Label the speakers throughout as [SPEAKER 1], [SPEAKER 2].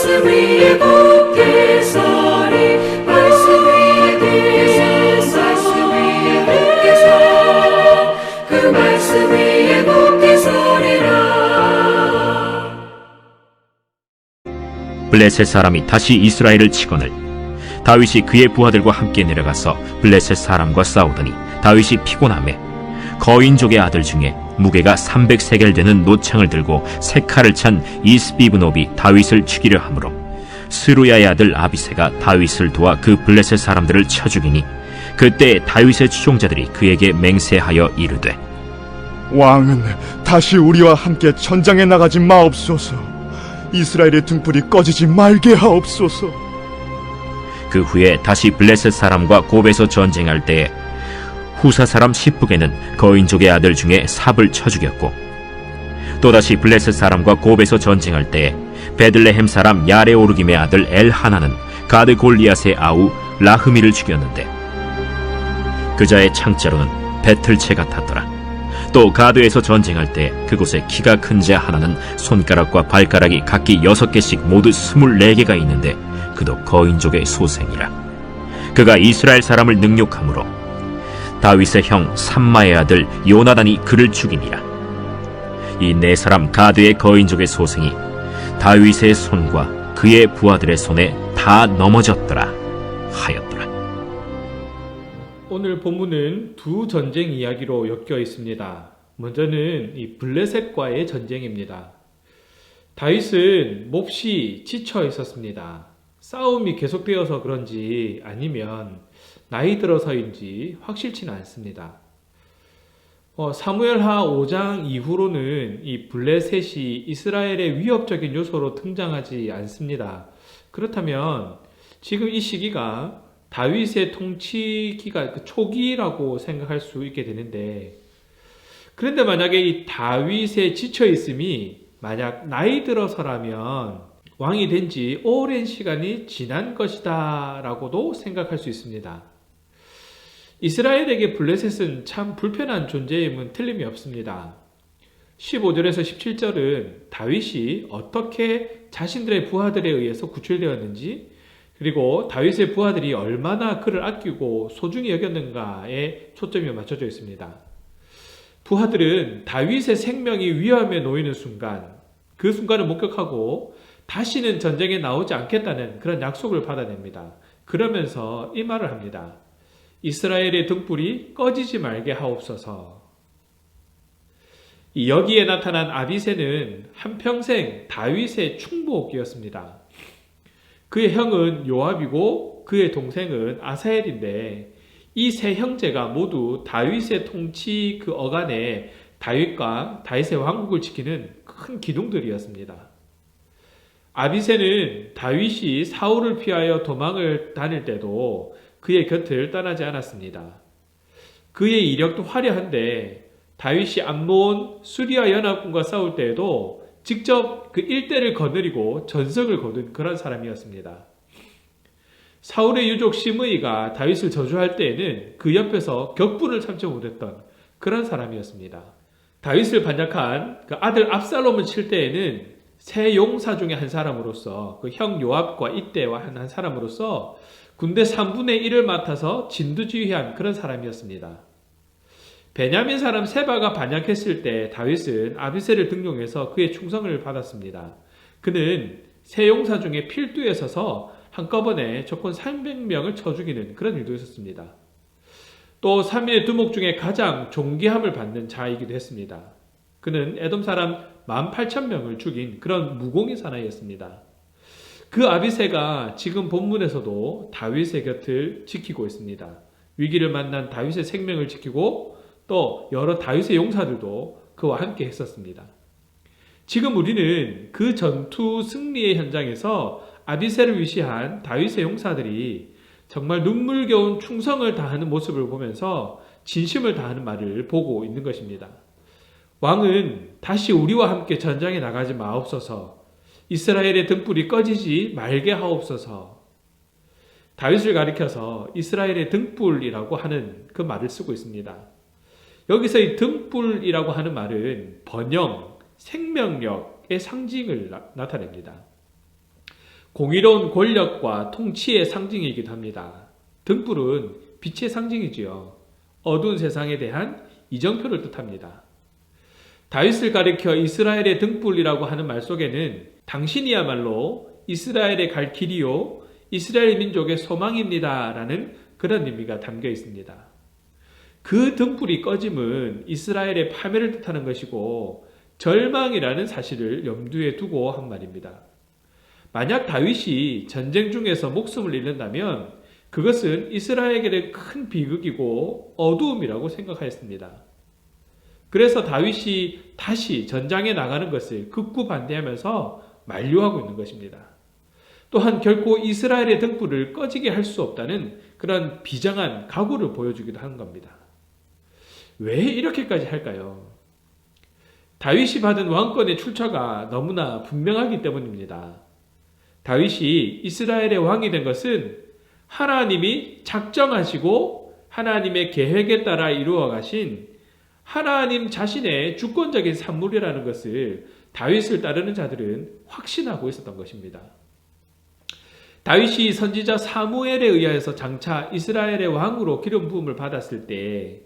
[SPEAKER 1] 말씀 위에 굳게 서리 말씀 위에 굳게 서 말씀 위에 굳게 서그 말씀 위에 굳게 서리라.
[SPEAKER 2] 블레셋 사람이 다시 이스라엘을 치거늘 다윗이 그의 부하들과 함께 내려가서 블레셋 사람과 싸우더니 다윗이 피곤하매 거인족의 아들 중에 무게가 300세겔 되는 노창을 들고 세 칼을 찬 이스비브놉이 다윗을 죽이려 하므로 스루야의 아들 아비새가 다윗을 도와 그 블레셋 사람들을 쳐 죽이니 그때 다윗의 추종자들이 그에게 맹세하여 이르되
[SPEAKER 3] 왕은 다시 우리와 함께 전장에 나가지 마옵소서. 이스라엘의 등불이 꺼지지 말게 하옵소서.
[SPEAKER 2] 그 후에 다시 블레셋 사람과 곱에서 전쟁할 때에 후사 사람 시프게는 거인족의 아들 중에 삽을 쳐 죽였고 또다시 블레셋 사람과 곱에서 전쟁할 때에 베들레헴 사람 야레오르김의 아들 엘하나는 가드 골리앗의 아우 라흐미를 죽였는데 그자의 창자로는 배틀채 같았더라. 또 가드에서 전쟁할 때 그곳에 키가 큰 자 하나는 손가락과 발가락이 각기 6개씩 모두 24개가 있는데 그도 거인족의 소생이라. 그가 이스라엘 사람을 능욕함으로 다윗의 형 삼마의 아들 요나단이 그를 죽이니라. 이 네 사람 가드의 거인족의 소생이 다윗의 손과 그의 부하들의 손에 다 넘어졌더라 하였더라.
[SPEAKER 4] 오늘 본문은 두 전쟁 이야기로 엮여 있습니다. 먼저는 이 블레셋과의 전쟁입니다. 다윗은 몹시 지쳐 있었습니다. 싸움이 계속되어서 그런지 아니면 나이 들어서인지 확실치는 않습니다. 사무엘하 5장 이후로는 이 블레셋이 이스라엘의 위협적인 요소로 등장하지 않습니다. 그렇다면 지금 이 시기가 다윗의 통치기가 초기라고 생각할 수 있게 되는데, 그런데 만약에 이 다윗의 지쳐있음이 만약 나이 들어서라면 왕이 된 지 오랜 시간이 지난 것이다 라고도 생각할 수 있습니다. 이스라엘에게 블레셋은 참 불편한 존재임은 틀림이 없습니다. 15절에서 17절은 다윗이 어떻게 자신들의 부하들에 의해서 구출되었는지, 그리고 다윗의 부하들이 얼마나 그를 아끼고 소중히 여겼는가에 초점이 맞춰져 있습니다. 부하들은 다윗의 생명이 위험에 놓이는 순간, 그 순간을 목격하고 다시는 전쟁에 나오지 않겠다는 그런 약속을 받아냅니다. 그러면서 이 말을 합니다. 이스라엘의 등불이 꺼지지 말게 하옵소서. 여기에 나타난 아비새는 한평생 다윗의 충복이었습니다. 그의 형은 요압이고 그의 동생은 아사엘인데 이 세 형제가 모두 다윗의 통치 그 어간에 다윗과 다윗의 왕국을 지키는 큰 기둥들이었습니다. 아비새는 다윗이 사울을 피하여 도망을 다닐 때도 그의 곁을 떠나지 않았습니다. 그의 이력도 화려한데 다윗이 암몬 수리아 연합군과 싸울 때에도 직접 그 일대를 거느리고 전성을 거둔 그런 사람이었습니다. 사울의 유족 시므이가 다윗을 저주할 때에는 그 옆에서 격분을 참지 못했던 그런 사람이었습니다. 다윗을 반역한 그 아들 압살롬을 칠 때에는 세 용사 중에 한 사람으로서 그 형 요압과 이때와 한 사람으로서 군대 3분의 1을 맡아서 진두지휘한 그런 사람이었습니다. 베냐민 사람 세바가 반역했을 때 다윗은 아비새를 등용해서 그의 충성을 받았습니다. 그는 세 용사 중에 필두에 서서 한꺼번에 적군 300명을 쳐 죽이는 그런 일도 있었습니다. 또 3인의 두목 중에 가장 존귀함을 받는 자이기도 했습니다. 그는 에돔 사람 18,000명을 죽인 그런 무공의 사나이였습니다. 그 아비새가 지금 본문에서도 다윗의 곁을 지키고 있습니다. 위기를 만난 다윗의 생명을 지키고 또 여러 다윗의 용사들도 그와 함께 했었습니다. 지금 우리는 그 전투 승리의 현장에서 아비새를 위시한 다윗의 용사들이 정말 눈물겨운 충성을 다하는 모습을 보면서 진심을 다하는 말을 보고 있는 것입니다. 왕은 다시 우리와 함께 전장에 나가지 마옵소서. 이스라엘의 등불이 꺼지지 말게 하옵소서. 다윗을 가리켜서 이스라엘의 등불이라고 하는 그 말을 쓰고 있습니다. 여기서 이 등불이라고 하는 말은 번영, 생명력의 상징을 나타냅니다. 공의로운 권력과 통치의 상징이기도 합니다. 등불은 빛의 상징이지요. 어두운 세상에 대한 이정표를 뜻합니다. 다윗을 가리켜 이스라엘의 등불이라고 하는 말 속에는 당신이야말로 이스라엘의 갈 길이요 이스라엘 민족의 소망입니다 라는 그런 의미가 담겨 있습니다. 그 등불이 꺼짐은 이스라엘의 파멸을 뜻하는 것이고 절망이라는 사실을 염두에 두고 한 말입니다. 만약 다윗이 전쟁 중에서 목숨을 잃는다면 그것은 이스라엘에게 큰 비극이고 어두움이라고 생각하였습니다. 그래서 다윗이 다시 전장에 나가는 것을 극구 반대하면서 만류하고 있는 것입니다. 또한 결코 이스라엘의 등불을 꺼지게 할 수 없다는 그런 비장한 각오를 보여주기도 하는 겁니다. 왜 이렇게까지 할까요? 다윗이 받은 왕권의 출처가 너무나 분명하기 때문입니다. 다윗이 이스라엘의 왕이 된 것은 하나님이 작정하시고 하나님의 계획에 따라 이루어 가신 하나님 자신의 주권적인 산물이라는 것을 다윗을 따르는 자들은 확신하고 있었던 것입니다. 다윗이 선지자 사무엘에 의하여서 장차 이스라엘의 왕으로 기름 부음을 받았을 때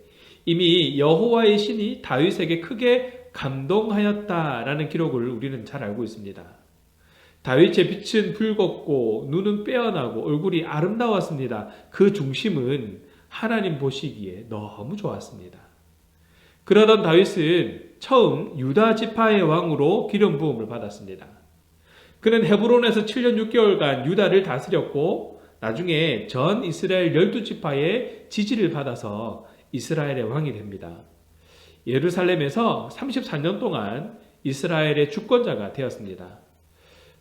[SPEAKER 4] 이미 여호와의 신이 다윗에게 크게 감동하였다라는 기록을 우리는 잘 알고 있습니다. 다윗의 빛은 붉었고 눈은 빼어나고 얼굴이 아름다웠습니다. 그 중심은 하나님 보시기에 너무 좋았습니다. 그러던 다윗은 처음 유다 지파의 왕으로 기름 부음을 받았습니다. 그는 헤브론에서 7년 6개월간 유다를 다스렸고 나중에 전 이스라엘 12지파의 지지를 받아서 이스라엘의 왕이 됩니다. 예루살렘에서 34년 동안 이스라엘의 주권자가 되었습니다.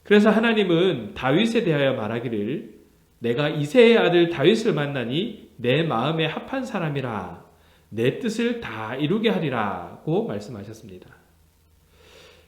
[SPEAKER 4] 그래서 하나님은 다윗에 대하여 말하기를 내가 이새의 아들 다윗을 만나니 내 마음에 합한 사람이라 내 뜻을 다 이루게 하리라고 말씀하셨습니다.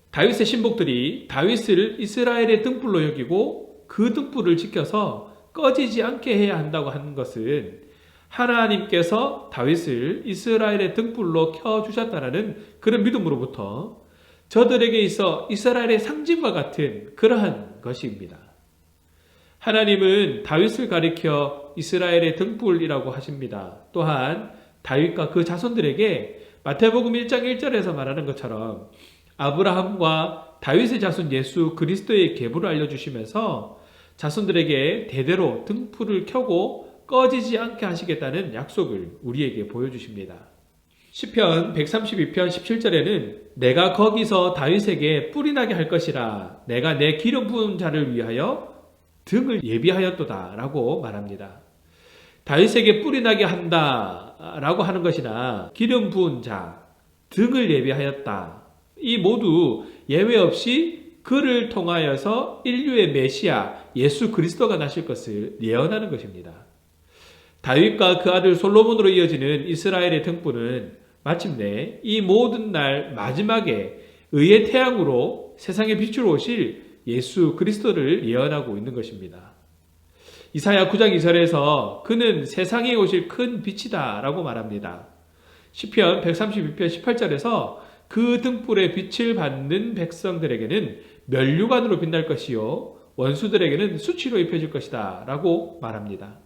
[SPEAKER 4] 다윗의 신복들이 다윗을 이스라엘의 등불로 여기고 그 등불을 지켜서 꺼지지 않게 해야 한다고 하는 것은 하나님께서 다윗을 이스라엘의 등불로 켜주셨다는 그런 믿음으로부터 저들에게 있어 이스라엘의 상징과 같은 그러한 것입니다. 하나님은 다윗을 가리켜 이스라엘의 등불이라고 하십니다. 또한 다윗과 그 자손들에게 마태복음 1장 1절에서 말하는 것처럼 아브라함과 다윗의 자손 예수 그리스도의 계보를 알려주시면서 자손들에게 대대로 등불을 켜고 꺼지지 않게 하시겠다는 약속을 우리에게 보여주십니다. 시편 132편 17절에는 내가 거기서 다윗에게 뿔이 나게 할 것이라 내가 내 기름 부은 자를 위하여 등을 예비하였도다 라고 말합니다. 다윗에게 뿔이 나게 한다 라고 하는 것이나 기름 부은 자, 등을 예비하였다. 이 모두 예외 없이 그를 통하여서 인류의 메시아 예수 그리스도가 나실 것을 예언하는 것입니다. 다윗과 그 아들 솔로몬으로 이어지는 이스라엘의 등불은 마침내 이 모든 날 마지막에 의의 태양으로 세상의 빛으로 오실 예수 그리스도를 예언하고 있는 것입니다. 이사야 9장 2절에서 그는 세상에 오실 큰 빛이다 라고 말합니다. 시편 132편 18절에서 그 등불의 빛을 받는 백성들에게는 면류관으로 빛날 것이요 원수들에게는 수치로 입혀질 것이다 라고 말합니다.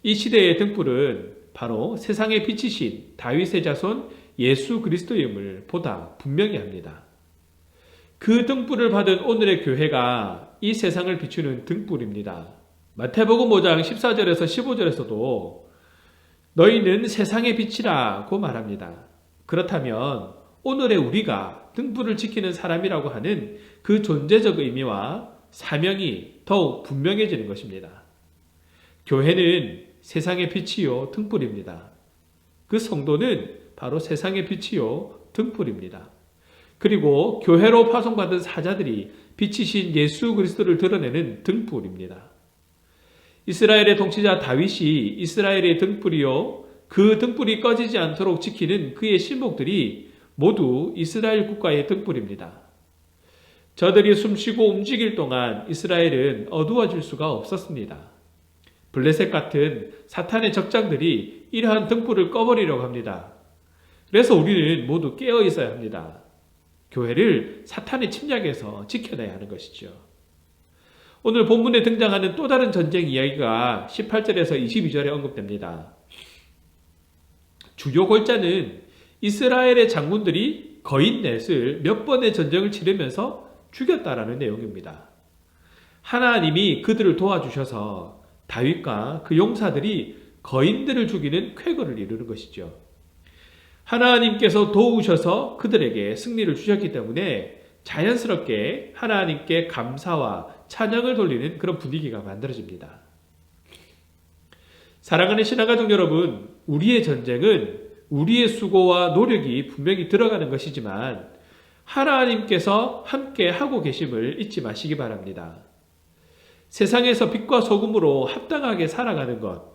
[SPEAKER 4] 이 시대의 등불은 바로 세상의 빛이신 다윗의 자손 예수 그리스도임을 보다 분명히 합니다. 그 등불을 받은 오늘의 교회가 이 세상을 비추는 등불입니다. 마태복음 5장 14절에서 15절에서도 너희는 세상의 빛이라고 말합니다. 그렇다면 오늘의 우리가 등불을 지키는 사람이라고 하는 그 존재적 의미와 사명이 더욱 분명해지는 것입니다. 교회는 세상의 빛이요 등불입니다. 그 성도는 바로 세상의 빛이요 등불입니다. 그리고 교회로 파송받은 사자들이 빛이신 예수 그리스도를 드러내는 등불입니다. 이스라엘의 통치자 다윗이 이스라엘의 등불이요 그 등불이 꺼지지 않도록 지키는 그의 신복들이 모두 이스라엘 국가의 등불입니다. 저들이 숨쉬고 움직일 동안 이스라엘은 어두워질 수가 없었습니다. 블레셋 같은 사탄의 적장들이 이러한 등불을 꺼버리려고 합니다. 그래서 우리는 모두 깨어 있어야 합니다. 교회를 사탄의 침략에서 지켜내야 하는 것이죠. 오늘 본문에 등장하는 또 다른 전쟁 이야기가 18절에서 22절에 언급됩니다. 주요 골자는 이스라엘의 장군들이 거인 넷을 몇 번의 전쟁을 치르면서 죽였다라는 내용입니다. 하나님이 그들을 도와주셔서 다윗과 그 용사들이 거인들을 죽이는 쾌거를 이루는 것이죠. 하나님께서 도우셔서 그들에게 승리를 주셨기 때문에 자연스럽게 하나님께 감사와 찬양을 돌리는 그런 분위기가 만들어집니다. 사랑하는 신앙가족 여러분, 우리의 전쟁은 우리의 수고와 노력이 분명히 들어가는 것이지만 하나님께서 함께 하고 계심을 잊지 마시기 바랍니다. 세상에서 빛과 소금으로 합당하게 살아가는 것,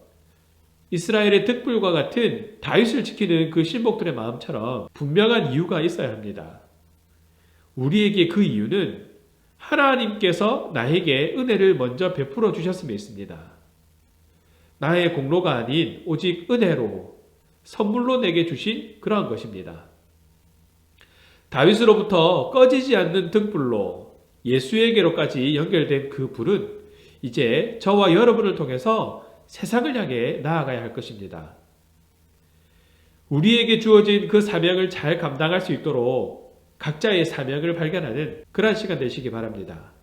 [SPEAKER 4] 이스라엘의 득불과 같은 다윗을 지키는 그 신복들의 마음처럼 분명한 이유가 있어야 합니다. 우리에게 그 이유는 하나님께서 나에게 은혜를 먼저 베풀어 주셨음에 있습니다. 나의 공로가 아닌 오직 은혜로 선물로 내게 주신 그러한 것입니다. 다윗으로부터 꺼지지 않는 등불로 예수에게로까지 연결된 그 불은 이제 저와 여러분을 통해서 세상을 향해 나아가야 할 것입니다. 우리에게 주어진 그 사명을 잘 감당할 수 있도록 각자의 사명을 발견하는 그러한 시간 되시기 바랍니다.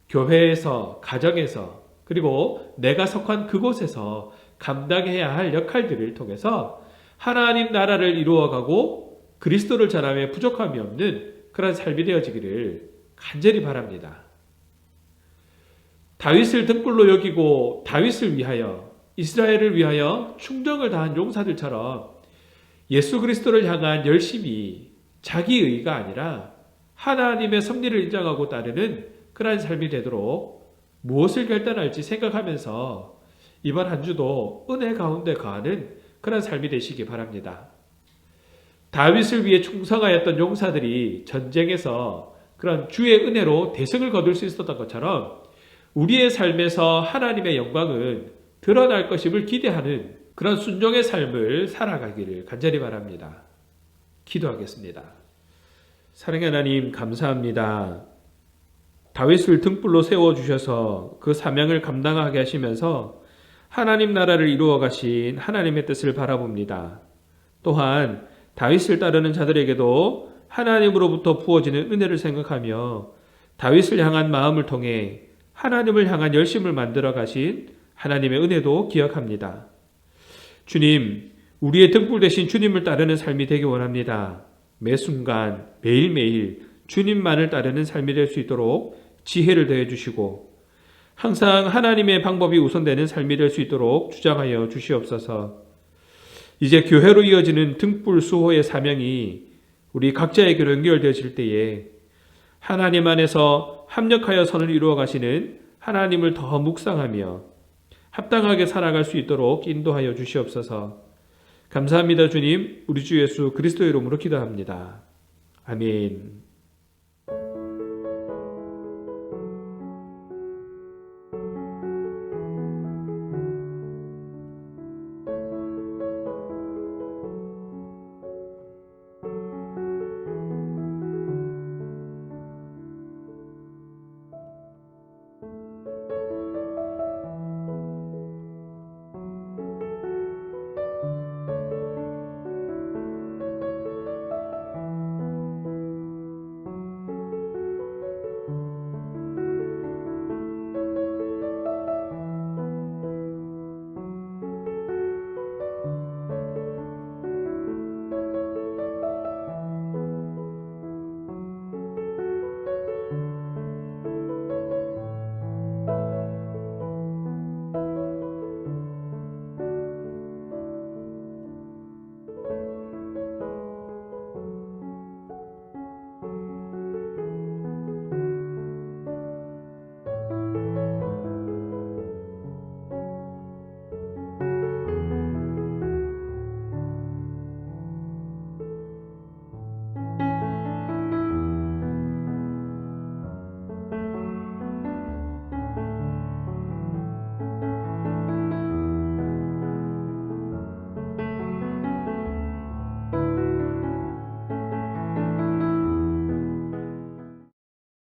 [SPEAKER 4] 교회에서, 가정에서, 그리고 내가 속한 그곳에서 감당해야 할 역할들을 통해서 하나님 나라를 이루어가고 그리스도를 전함에 부족함이 없는 그런 삶이 되어지기를 간절히 바랍니다. 다윗을 등불로 여기고 다윗을 위하여, 이스라엘을 위하여 충정을 다한 용사들처럼 예수 그리스도를 향한 열심이 자기 의가 아니라 하나님의 섭리를 인정하고 따르는 그러한 삶이 되도록 무엇을 결단할지 생각하면서 이번 한 주도 은혜 가운데 거하는 그런 삶이 되시기 바랍니다. 다윗을 위해 충성하였던 용사들이 전쟁에서 그런 주의 은혜로 대승을 거둘 수 있었던 것처럼 우리의 삶에서 하나님의 영광은 드러날 것임을 기대하는 그런 순종의 삶을 살아가기를 간절히 바랍니다. 기도하겠습니다. 사랑의 하나님, 감사합니다. 다윗을 등불로 세워주셔서 그 사명을 감당하게 하시면서 하나님 나라를 이루어 가신 하나님의 뜻을 바라봅니다. 또한 다윗을 따르는 자들에게도 하나님으로부터 부어지는 은혜를 생각하며 다윗을 향한 마음을 통해 하나님을 향한 열심을 만들어 가신 하나님의 은혜도 기억합니다. 주님, 우리의 등불 대신 주님을 따르는 삶이 되기 원합니다. 매 순간, 매일매일 주님만을 따르는 삶이 될 수 있도록 지혜를 더해 주시고 항상 하나님의 방법이 우선되는 삶이 될 수 있도록 주장하여 주시옵소서. 이제 교회로 이어지는 등불 수호의 사명이 우리 각자에게로 연결되어질 때에 하나님 안에서 합력하여 선을 이루어 가시는 하나님을 더 묵상하며 합당하게 살아갈 수 있도록 인도하여 주시옵소서. 감사합니다, 주님. 우리 주 예수 그리스도의 이름으로 기도합니다. 아멘.